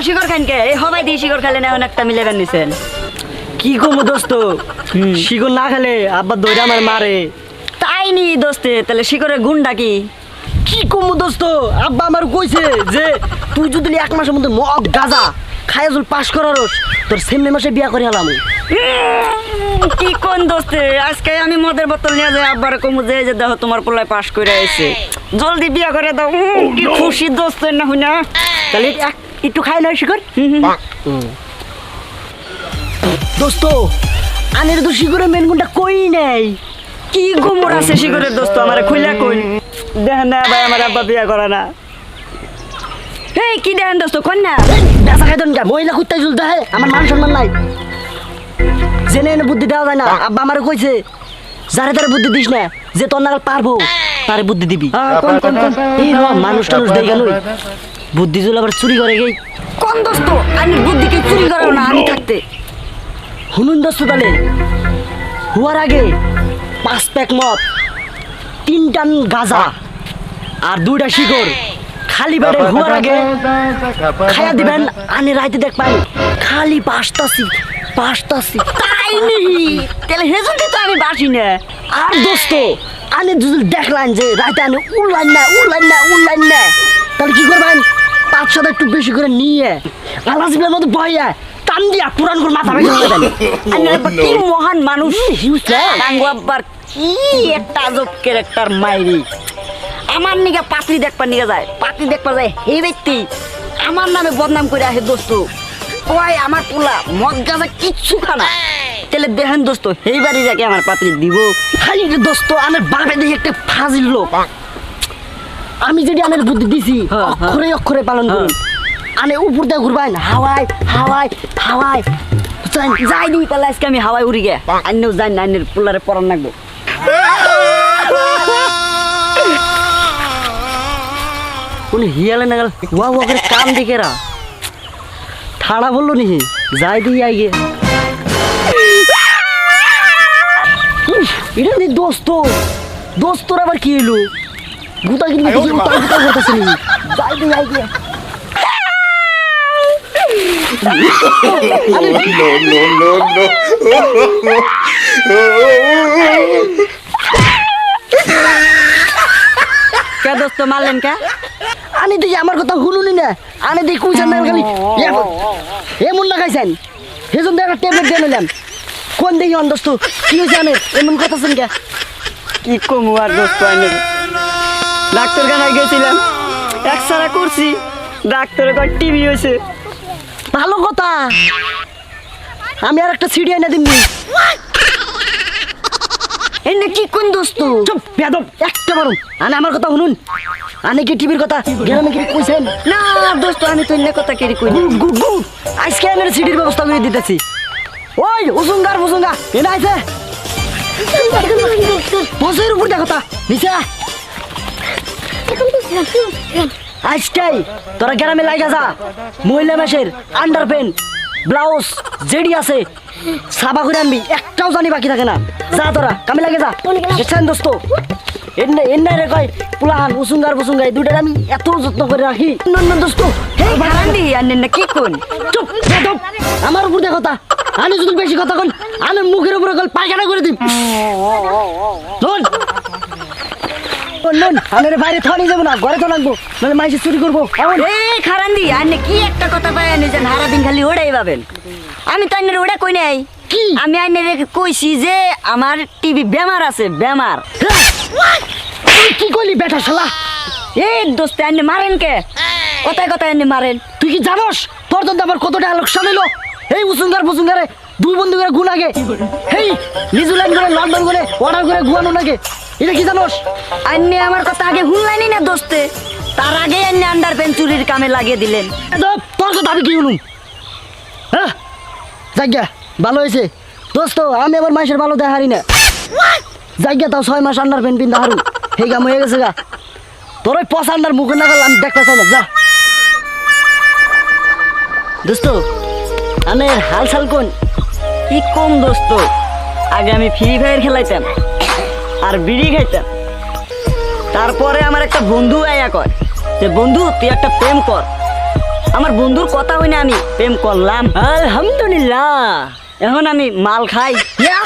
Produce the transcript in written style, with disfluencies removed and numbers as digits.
শিকড় খান কে হবাই দিয়ে শিকড় খেলে না একটা মিলে নিছেন কি করবো দোস্ত শিকড় না খেলে আব্বা দৌড়ে আমার মারে তাই নি দোস্তে তাহলে শিকড়ের গুণটা কি কি করবো দোস্ত আব্বা আমার কইছে যে তুই যদি 1 মাসের মধ্যে মদ গাজা খায় জল পাস করারস তোর সেমনে মাসে বিয়া করে হলাম কি কোন দোস্তে আজকে আমি মদের বোতল নিয়ে যাই আব্বার কমু যে দেখো তোমার পোলায় পাস করে আইছে জলদি বিয়া করে দাও কি খুশি দোস্ত না হই না তাহলে একটু খাই না শিকড় দোস্ত আনের তো শিকড়ের মেন গুণটা কই নাই কি গোমর আছে শিকড়ের দোস্ত আমারে খুইলা কই দেখেন না ভাই আমার আব্বা বিয়া করে না এই কি দেখেন দোস্ত কোন না বেচা খাইতেন কে মহিলা কুত্তাই ঝুলতে হয় আমার মান সম্মান নাই জেনে এনে বুদ্ধি দেওয়া যায় না আব্বা আমারে কইছে যারে তারে বুদ্ধি দিস না যে তোর নাগাল পারবো তারে বুদ্ধি দিবি কোন কোন কোন এই মানুষ টানুষ দেই গেল বুদ্ধি জুল আবার চুরি করে গেই কোন দোস্ত আমি বুদ্ধি কি চুরি করো না আমি থাকতে হুনুন দোস্ত তাহলে হুয়ার আগে 5 প্যাক মদ 3 টান গাঁজা আর 2টা শিকড় খালি বেড়ে হুয়ার আগে খায়া দিবেন আনে রাইতে দেখ পাই খালি পাঁচতাছি তাই নি তাহলে হেজুনতে তো আমি বাসি না আর দোস্ত আনে যদি দেখলেন যে রাইতে আনে উড়লাইন না তাহলে কি করবেন 500 একটু বেশি করে নিয়ে আলাজিবের মধ্যে বইয়া টান দিয়া পুরান করে মাথা ভেঙে দেন কি মহান মানুষ টাঙ্গু আব্বার কি একটা আজব ক্যারেক্টার মাইরি আমার নিগা পাত্রী দেখবার নিয়ে যায় পাত্রী দেখবার যায় হে ব্যক্তি আমার নামে বদনাম করে আসে দোস্ত ওই আমার পোলা মদ গাঁজা কিচ্ছু খানা তাহলে দেখেন দোস্ত এই বাড়ি যাকে আমার পাত্রী দিব খালি দোস্ত আনের বাপে দেখি একটা ফাজিল লোক আমি যদি আনের বুদ্ধি দিছি অক্ষরে পালন করি আনে উপর দিয়ে ঘুরবেন হাওয়ায় যাই দিই তাহলে আজকে আমি হাওয়ায় উড়ি গে আন্যও যাই না আন্যের পোলারে পরান রাখবো উনি হিয়ালে না গেল ওয়া করে কাম দিকেরা ঠাড়া বললো নি যাই দিই আইগে এটা নি দোস্তর আবার কি হইলো গুতা কিনবে দেখি উতা করতেছে নি যাই দিই আইগে No. কে দোস্ত মারলেন কে আনি দেখি আমার কথা শুনুনি না আনি দেখি কুইছেন না খালি এমন না খাইছেন সেজন একটা ট্যাবলেট দিয়ে নিলাম কোন দেখি অন্ধস্ত কি হয়েছে আনে এমন কথা শুন কে কি কমু আর দোস্ত আইনে ডাক্তার খানায় গেছিলাম এক্সরে করছি ডাক্তারের কয় টিভি হয়েছে ভালো কথা আমি আর একটা সিডি এনে দিমনি এনে কি কোন দোস্ত চুপ বেদব একটা বারুন আনে আমার কথা শুনুন আনে কি টিভির কথা গ্রামে কি কইছেন না দোস্ত আমি তো এনে কথা কেরি কই গু আজকে এনে সিডির ব্যবস্থা করে দিতেছি ওই উজুঙ্গার এনে আইছে বসের উপর দেখো তা নিচে আজকে তোরা গ্রামে লাগা যা মহিলা মেশের আন্ডার প্যান্ট ব্লাউজ যেডি আছে সাবা করে আনবি একটাও জানি বাকি থাকে না যা তোরা কামে লাগে যা দেখছেন দোস্ত এনে রে কয় পুলাহান উসুঙ্গার বুসুঙ্গাই দুটার আমি এত যত্ন করে রাখি নন দোস্ত হে ভারান্দি আনেন না কি কোন চুপ বেদব আমার উপর দেখো তা আমি যদি বেশি কথা কন আমি মুখের উপরে গল পায়খানা করে দিই আমি বাইরে থানি যাবো না ঘরে তো লাগবো নাহলে মাইসে চুরি করবো এই খারান্দি আনে কি একটা কথা পাই আনে যে সারা দিন খালি ওড়াই পাবেন আমি তো আইনের ওড়া কই নাই কি আমি আইনের কইছি যে আমার টিভি বেমার আছে বেমার তুই কি কইলি বেটা শালা এই দোস্ত আইনে মারেন কে কথায় আইনে মারেন তুই কি জানোস তোর তো আমার কতটা লোকসান হইলো এই বুসুঙ্গারে 2 বন্ধু করে গুণ আগে এই নিউজিল্যান্ড করে লন্ডন করে অর্ডার করে গুয়ানো নাকি এটা কি জানোস আইনে আমার কথা আগে হুনলাইনি না দোস্তে তার আগে আইনে আন্ডার প্যান্ট চুরির কামে লাগিয়ে দিলেন তোর কথা আমি কি হলুম হ্যাঁ জায়গা ভালো হয়েছে দোস্ত আমি আবার মাসের ভালো দেখারি না জায়গা তাও 6 মাস আন্ডার প্যান্ট পিন্ধা হারু সেই কাম হয়ে গেছে গা তোর ওই পচা আন্ডার মুখে না গেল আমি দেখতে চাই না যা দোস্ত আমি হালচাল কোন কি কম দোস্ত আগে আমি ফ্রি ফায়ার খেলাইতাম আর বিড়ি খাইতাম তারপরে আমার একটা বন্ধু আয়া কয় যে বন্ধু তুই একটা প্রেম কর। আমার বন্ধুর কথা হইনা আমি প্রেম করলাম, আলহামদুলিল্লাহ। এখন আমি মাল খাই। ইয়া